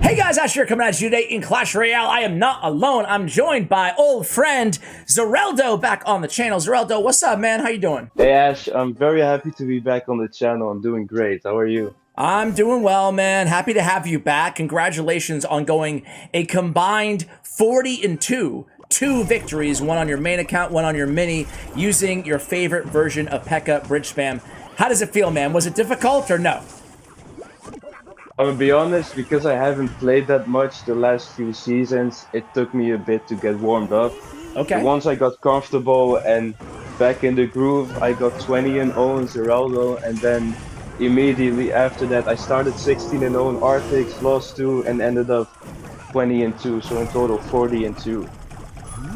Hey guys, Ash here coming at you today in Clash Royale. I am not alone. I'm joined by old friend Zareldo back on the channel. Zareldo, what's up, man? How you doing? Hey Ash, I'm very happy to be back on the channel. I'm doing great. How are you? I'm doing well, man. Happy to have you back. Congratulations on going a combined 40-2. 2 victories, one on your main account, one on your mini, using your favorite version of PEKKA Bridge Spam. How does it feel, man? Was it difficult or no? I'm gonna be honest, because I haven't played that much the last few seasons, it took me a bit to get warmed up. Okay. But once I got comfortable and back in the groove, I got 20-0 in Zareldo, and then immediately after that I started 16-0 in Arctics, lost 2, and ended up 20-2, so in total 40-2.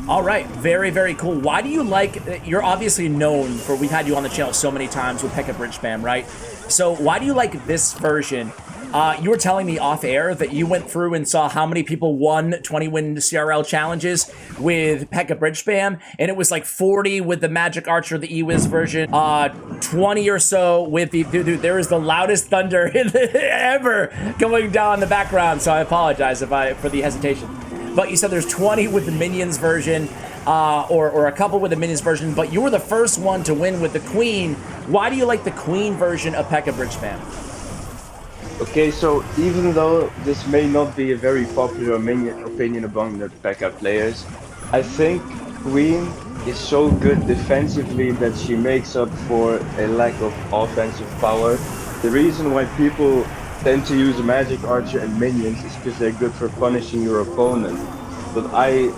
All right, very, very cool. Why do you like, you're obviously known for, we've had you on the channel so many times with PEKKA Bridge Spam, right? So why do you like this version? You were telling me off air that you went through and saw how many people won 20-win CRL challenges with PEKKA Bridge Spam, and it was like 40 with the Magic Archer, the EWIS version, 20 or so with the, dude, there is the loudest thunder ever going down in the background, so I apologize for the hesitation. But you said there's 20 with the Minions version, or a couple with the Minions version, but you were the first one to win with the Queen. Why do you like the Queen version of PEKKA Bridge Spam? Okay, so even though this may not be a very popular opinion among the PEKKA players, I think Queen is so good defensively that she makes up for a lack of offensive power. The reason why people tend to use Magic Archer and Minions is because they're good for punishing your opponent. But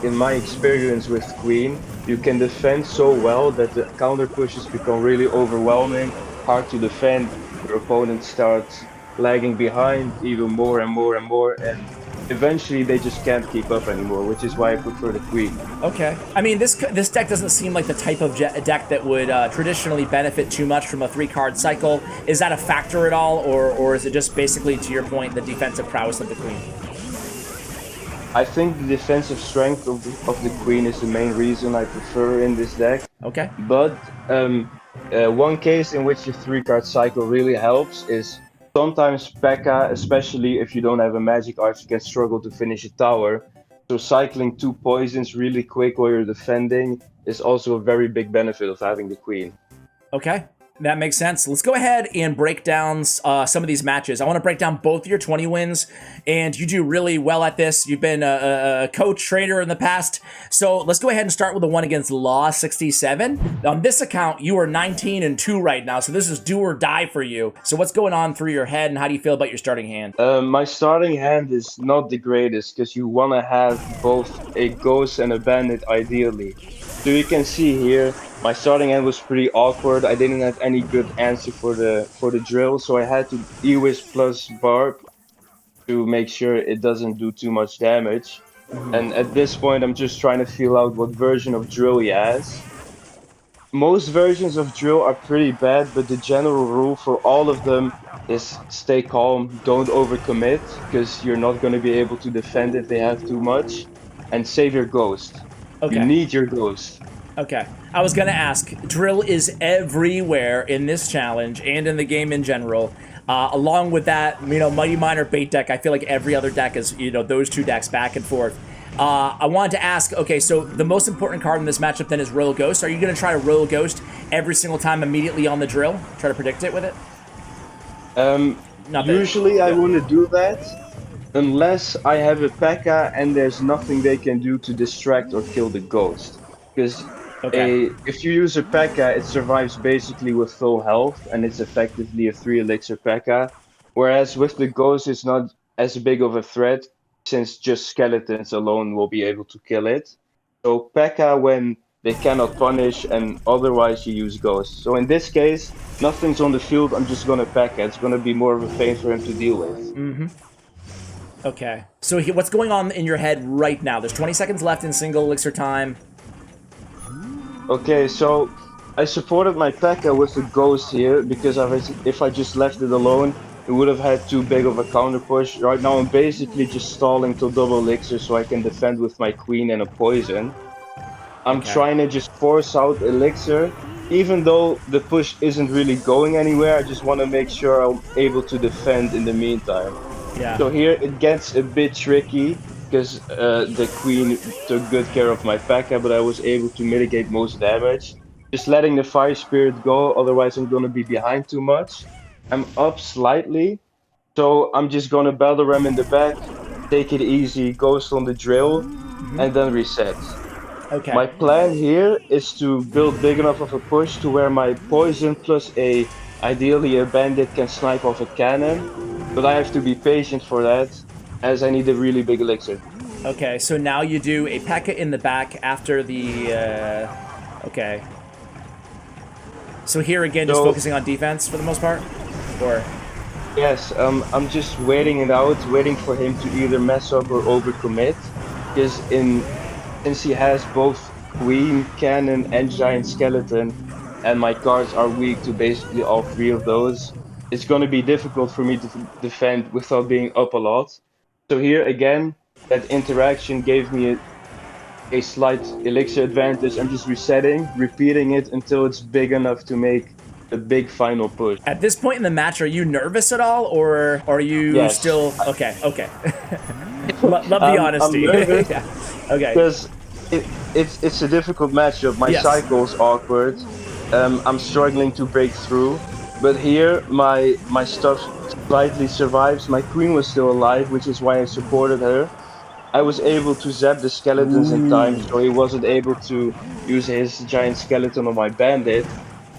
in my experience with Queen, you can defend so well that the counter pushes become really overwhelming, hard to defend, your opponent starts lagging behind even more and more and more, and eventually they just can't keep up anymore, which is why I prefer the Queen. Okay. I mean, this deck doesn't seem like the type of deck that would traditionally benefit too much from a 3-card cycle. Is that a factor at all, or is it just basically, to your point, the defensive prowess of the Queen? I think the defensive strength of the Queen is the main reason I prefer in this deck. Okay. But one case in which the 3-card cycle really helps is sometimes PEKKA, especially if you don't have a Magic Archer, can struggle to finish a tower. So cycling 2 poisons really quick while you're defending is also a very big benefit of having the Queen. Okay. That makes sense. Let's go ahead and break down some of these matches. I want to break down both your 20 wins, and you do really well at this. You've been a coach, trainer in the past. So let's go ahead and start with the one against Law 67. On this account, you are 19-2 right now, so this is do or die for you. So what's going on through your head, and how do you feel about your starting hand? My starting hand is not the greatest, because you want to have both a Ghost and a Bandit ideally. So you can see here, my starting hand was pretty awkward. I didn't have any good answer for the drill, so I had to EWIS plus Barb to make sure it doesn't do too much damage. And at this point, I'm just trying to feel out what version of drill he has. Most versions of drill are pretty bad, but the general rule for all of them is stay calm, don't overcommit, because you're not going to be able to defend if they have too much, and save your Ghost. Okay. You need your Ghost. Okay. I was going to ask, drill is everywhere in this challenge and in the game in general. Along with that, you know, Mighty Miner bait deck, I feel like every other deck is, you know, those 2 decks back and forth. I wanted to ask, okay, so the most important card in this matchup then is Royal Ghost. Are you going to try to Royal Ghost every single time immediately on the drill? Try to predict it with it? Usually I wouldn't do that. Unless I have a PEKKA and there's nothing they can do to distract or kill the Ghost. Because if you use a PEKKA, it survives basically with full health, and it's effectively a 3-elixir PEKKA. Whereas with the Ghost, it's not as big of a threat, since just skeletons alone will be able to kill it. So PEKKA when they cannot punish, and otherwise you use Ghost. So in this case, nothing's on the field, I'm just gonna PEKKA. It's gonna be more of a pain for him to deal with. Okay, so what's going on in your head right now? There's 20 seconds left in single elixir time. Okay, so I supported my PEKKA with the Ghost here, because if I just left it alone, it would have had too big of a counter push. Right now I'm basically just stalling till double elixir so I can defend with my Queen and a poison. I'm trying to just force out elixir, even though the push isn't really going anywhere. I just want to make sure I'm able to defend in the meantime. Yeah. So here it gets a bit tricky because the queen took good care of my P.E.K.K.A, but I was able to mitigate most damage. Just letting the fire spirit go, otherwise I'm gonna be behind too much. I'm up slightly, so I'm just gonna battle ram in the back, take it easy, ghost on the drill, and then reset. Okay. My plan here is to build big enough of a push to where my poison plus ideally a bandit can snipe off a cannon, but I have to be patient for that as I need a really big elixir. Okay, so now you do a P.E.K.K.A in the back after the, okay. So here again, just So focusing on defense for the most part? Or, yes, I'm just waiting it out, waiting for him to either mess up or overcommit, because since he has both queen, cannon, and giant skeleton, and my cards are weak to basically all three of those, it's going to be difficult for me to defend without being up a lot. So here again, that interaction gave me a slight elixir advantage. I'm just resetting, repeating it until it's big enough to make a big final push. at this point in the match, are you nervous at all, or are you Yes, still, okay, okay. Love the I'm honesty. nervous Yeah. Okay. because it's a difficult matchup. My Yes. cycle's awkward. I'm struggling to break through, but here my stuff slightly survives. My queen was still alive, which is why I supported her. I was able to zap the skeletons in time, so he wasn't able to use his giant skeleton on my bandit.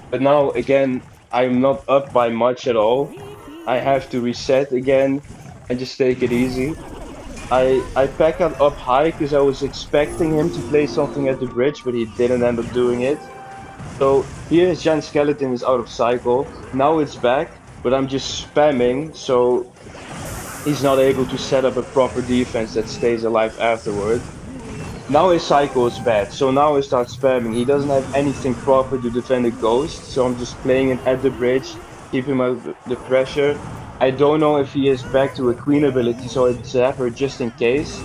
But now again, I'm not up by much at all. I have to reset again and just take it easy. I pack it up high because I was expecting him to play something at the bridge, but he didn't end up doing it. So here his giant skeleton is out of cycle. Now it's back, but I'm just spamming, so he's not able to set up a proper defense that stays alive afterward. Now his cycle is bad, so now I start spamming. He doesn't have anything proper to defend a ghost, so I'm just playing it at the bridge, keeping the pressure. I don't know if he is back to a queen ability, so I zap her just in case.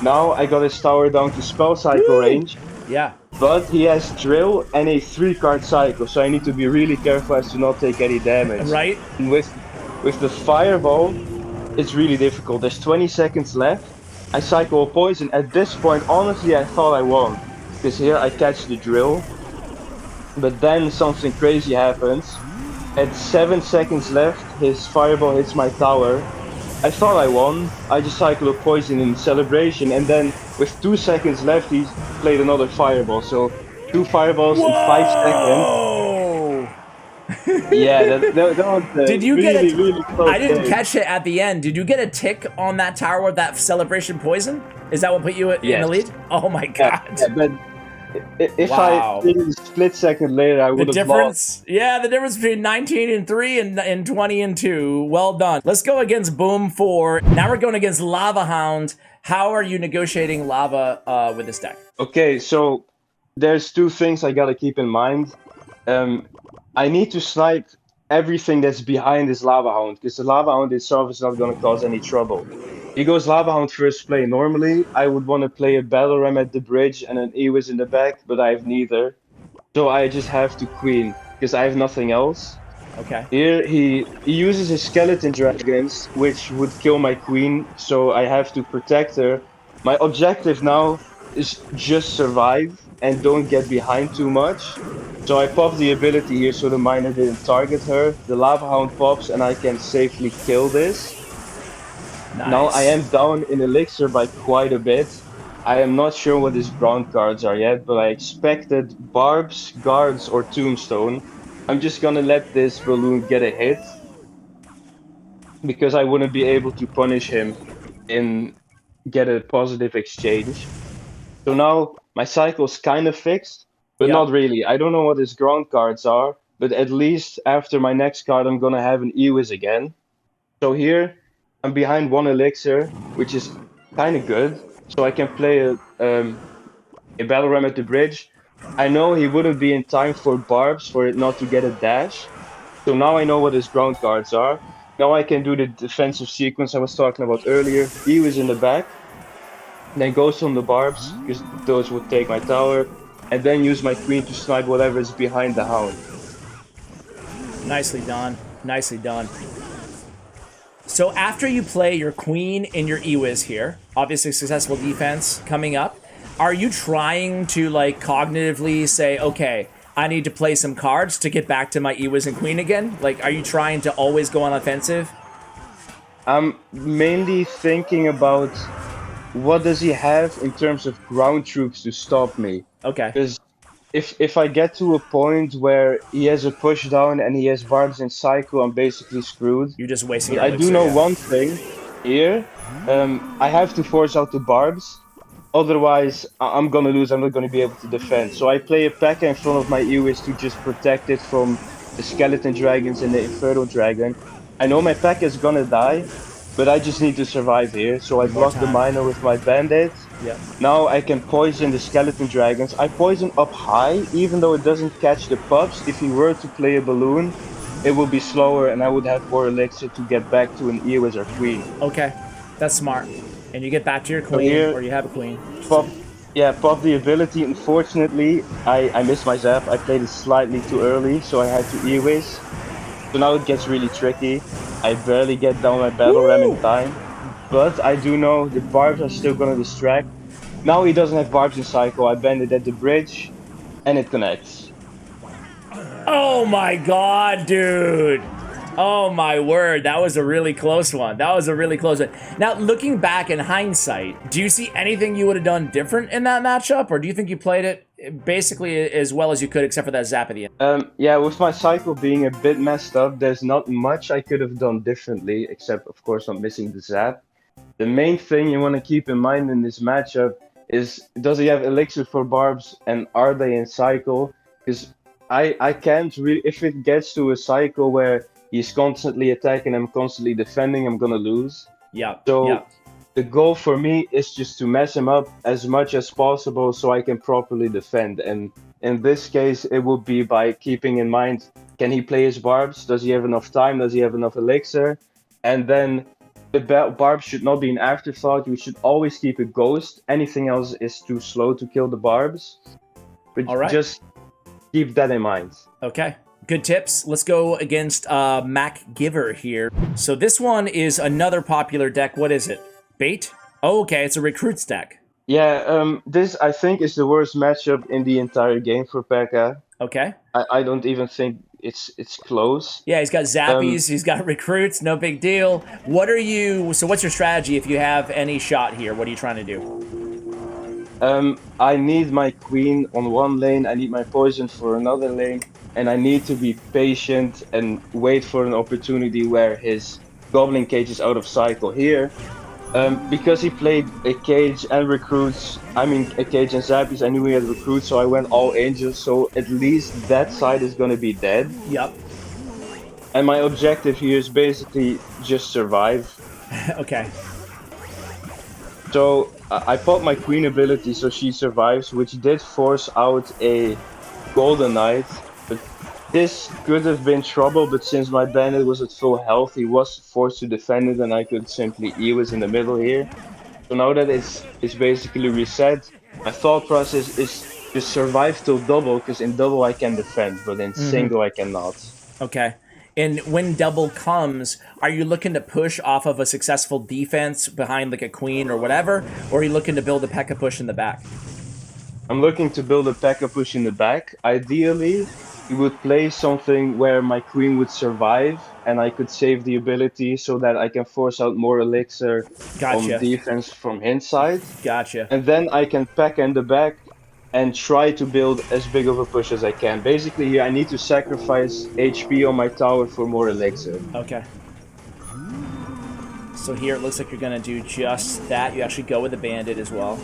Now I got his tower down to spell cycle Woo! range, Yeah. but he has drill and a 3-card cycle, so I need to be really careful as to not take any damage. Right? And with the fireball, it's really difficult. There's 20 seconds left. I cycle a poison. At this point, honestly, I thought I won. Because here I catch the drill. But then something crazy happens. At 7 seconds left, his fireball hits my tower. I thought I won. I just cycled a poison in celebration. And then with 2 seconds left, he played another fireball. So 2 fireballs in 5 seconds. Whoa! Yeah, that was a Did you really, get a? really close I didn't game. catch it at the end. Did you get a tick on that tower with that celebration poison? Is that what put you in the Yes. lead? Oh my god! Yeah, but if Wow. I did it a split second later, I The would have lost. difference, yeah, the difference between 19 and 3 and 20 and 2. Well done. Let's go against Boom 4. Now we're going against Lava Hound. How are you negotiating lava with this deck? Okay, so there's two things I gotta keep in mind. I need to snipe everything that's behind this Lava Hound, because the Lava Hound itself is not gonna cause any trouble. He goes Lava Hound first play. Normally, I would want to play a Battle Ram at the bridge and an Ewis in the back, but I have neither. So I just have to queen, because I have nothing else. Okay. Here he uses his skeleton dragons, which would kill my queen, so I have to protect her. My objective now is just survive and don't get behind too much. So I pop the ability here so the miner didn't target her. The Lava Hound pops and I can safely kill this. Nice. Now I am down in elixir by quite a bit. I am not sure what his ground cards are yet, but I expected barbs, guards, or tombstone. I'm just gonna let this balloon get a hit because I wouldn't be able to punish him and get a positive exchange. So now my cycle's kind of fixed, but Yep. not really. I don't know what his ground cards are, but at least after my next card I'm gonna have an Ewis again. So here I'm behind 1 elixir, which is kind of good. So I can play a battle ram at the bridge. I know he wouldn't be in time for barbs for it not to get a dash. So now I know what his ground cards are. Now I can do the defensive sequence I was talking about earlier. He was in the back. Then goes on the barbs, because those would take my tower. And then use my queen to snipe whatever is behind the hound. Nicely done. Nicely done. So after you play your queen in your Ewiz here, obviously successful defense coming up, are you trying to like cognitively say, okay, I need to play some cards to get back to my Ewiz and queen again? Like, are you trying to always go on offensive? I'm mainly thinking about what does he have in terms of ground troops to stop me? Okay. Because if I get to a point where he has a push down and he has barbs in cycle, I'm basically screwed. You're just wasting But your I do elixir, know yeah. one thing here. I have to force out the barbs. Otherwise, I'm gonna lose. I'm not gonna be able to defend. So I play a P.E.K.K.A in front of my Ewis to just protect it from the skeleton dragons and the inferno dragon. I know my P.E.K.K.A is gonna die, but I just need to survive here. So I block the miner with my bandit. Yeah. Now I can poison the skeleton dragons. I poison up high, even though it doesn't catch the pups. If he were to play a balloon, it would be slower and I would have more elixir to get back to an Ewis or queen. Okay, that's smart. And you get back to your So queen, here, or you have a queen. pop the ability. Unfortunately, I missed my zap. I played it slightly too early, so I had to E-Wiz. So now it gets really tricky. I barely get down my battle ram in time. But I do know the barbs are still gonna distract. Now he doesn't have barbs in cycle. I bend it at the bridge, and it connects. Oh my god, dude! Oh my word, that was a really close one. That was a really close one. Now, looking back in hindsight, do you see anything you would have done different in that matchup, or do you think you played it basically as well as you could, except for that zap at the end? Yeah, with my cycle being a bit messed up, there's not much I could have done differently, except of course not missing the zap. The main thing you want to keep in mind in this matchup is, does he have elixir for barbs and are they in cycle? Because I can't really, if it gets to a cycle where he's constantly attacking, I'm constantly defending, I'm gonna lose. Yeah. So yeah. the goal for me is just to mess him up as much as possible so I can properly defend. And in this case, it would be by keeping in mind, can he play his barbs? Does he have enough time? Does he have enough elixir? And then the barb should not be an afterthought. You should always keep a ghost. Anything else is too slow to kill the barbs. But All right. just keep that in mind. Okay. Good tips. Let's go against Mac Giver here. So this one is another popular deck. What is it? Bait? Oh, okay. It's a recruits deck. Yeah, this I think is the worst matchup in the entire game for P.E.K.K.A. Okay. I don't even think it's close. Yeah, he's got zappies, he's got recruits, no big deal. What are you, so what's your strategy if you have any shot here? What are you trying to do? I need my queen on one lane, I need my poison for another lane, and I need to be patient and wait for an opportunity where his goblin cage is out of cycle here. Because he played a cage and recruits, I mean a cage and zappies, I knew he had recruits, so I went all angels, so at least that side is gonna be dead. Yep. And my objective here is basically just survive. Okay. So I popped my queen ability so she survives, which did force out a golden knight. But this could have been trouble, but since my bandit was at full health, he was forced to defend it and I could simply E-Wiz in the middle here. So now that it's basically reset, my thought process is just survive till double, because in double I can defend, but in single I cannot. Okay. And when double comes, are you looking to push off of a successful defense behind like a queen or whatever? Or are you looking to build a P.E.K.K.A push in the back? I'm looking to build a P.E.K.K.A push in the back. Ideally, you would play something where my queen would survive and I could save the ability so that I can force out more elixir on defense from his side. Gotcha. And then I can P.E.K.K.A in the back and try to build as big of a push as I can. Basically here I need to sacrifice HP on my tower for more elixir. Okay. So here it looks like you're gonna do just that. You actually go with the bandit as well.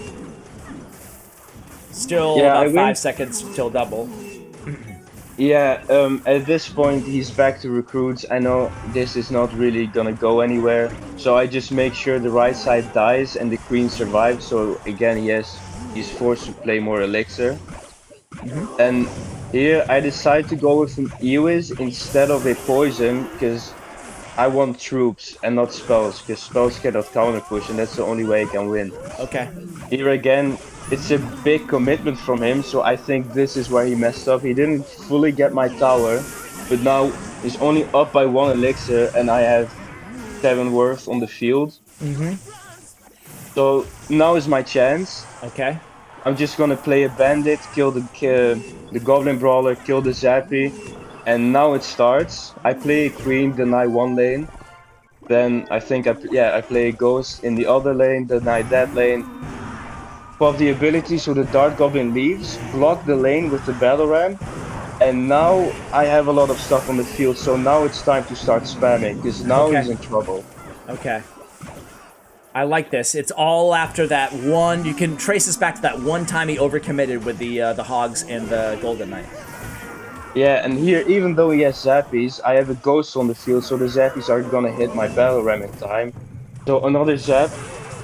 Still about 5 seconds till double. Yeah, at this point he's back to recruits. I know this is not really gonna go anywhere, so I just make sure the right side dies and the queen survives. So again, he's forced to play more elixir. And here I decide to go with an E-Wiz instead of a poison, because I want troops and not spells, because spells cannot counter push and that's the only way I can win. Okay. Here again, it's a big commitment from him, so I think this is where he messed up. He didn't fully get my tower, but now he's only up by 1 elixir and I have 7 worth on the field. So now is my chance. Okay. I'm just gonna play a bandit, kill the goblin brawler, kill the zappy, and now it starts. I play a queen, deny one lane. Then I think I play a ghost in the other lane, deny that lane. Pop the ability so the dart goblin leaves, block the lane with the battle ram, and now I have a lot of stuff on the field. So now it's time to start spamming because now he's in trouble. Okay. I like this. It's all after that one. You can trace this back to that one time he overcommitted with the hogs and the golden knight. Yeah, and here, even though he has zappies, I have a ghost on the field, so the zappies are gonna hit my battle ram in time. So another zap,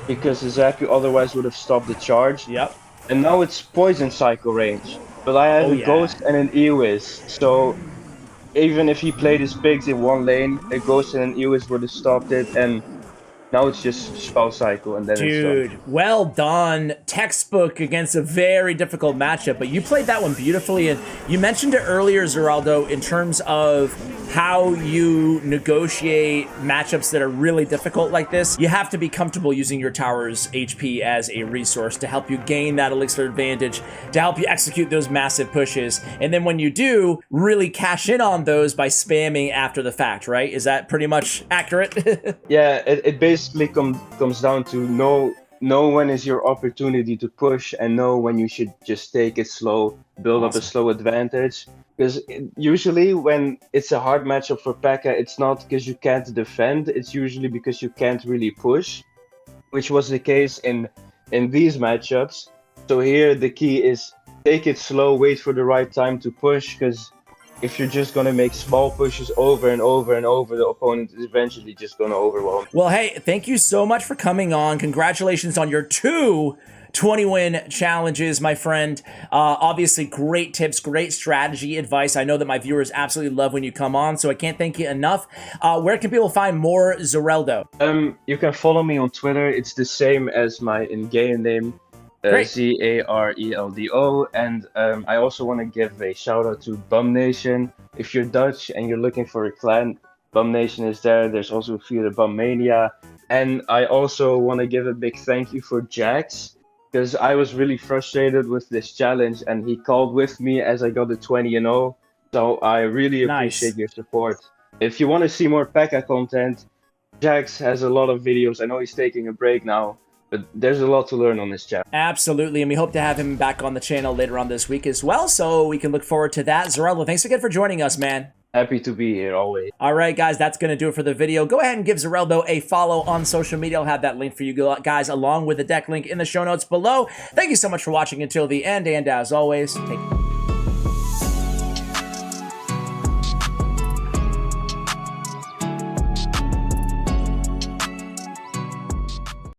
because the zappy otherwise would have stopped the charge. Yep. And now it's poison cycle range. But I have a ghost and an Ewis, so even if he played his pigs in one lane, a ghost and an Ewis would have stopped it, and now it's just spell cycle and then it's done. Well done. Textbook against a very difficult matchup, but you played that one beautifully. And you mentioned it earlier, Zareldo, in terms of how you negotiate matchups that are really difficult like this. You have to be comfortable using your tower's HP as a resource to help you gain that elixir advantage, to help you execute those massive pushes. And then when you do, really cash in on those by spamming after the fact, right? Is that pretty much accurate? Yeah, it basically comes down to know when is your opportunity to push and know when you should just take it slow, build up a slow advantage. Because usually when it's a hard matchup for PEKKA, it's not because you can't defend, it's usually because you can't really push, which was the case in these matchups. So here the key is take it slow, wait for the right time to push, because if you're just going to make small pushes over and over and over, the opponent is eventually just going to overwhelm. Well, hey, thank you so much for coming on. Congratulations on your 2 20-win challenges, my friend. Obviously, great tips, great strategy advice. I know that my viewers absolutely love when you come on, so I can't thank you enough. Where can people find more Zareldo? You can follow me on Twitter. It's the same as my in-game name. Zareldo, and I also want to give a shout out to Bum Nation. If you're Dutch and you're looking for a clan, Bum Nation is there. There's also a few, the Bum Mania, and I also want to give a big thank you for Jax, because I was really frustrated with this challenge and he called with me as I got a 20-0. So I really appreciate your support. If you want to see more PEKKA content, Jax has a lot of videos. I know he's taking a break now, but there's a lot to learn on this channel. Absolutely, and we hope to have him back on the channel later on this week as well, so we can look forward to that. Zareldo, thanks again for joining us, man. Happy to be here, always. All right, guys, that's going to do it for the video. Go ahead and give Zareldo a follow on social media. I'll have that link for you guys, along with the deck link in the show notes below. Thank you so much for watching until the end, and as always, take care.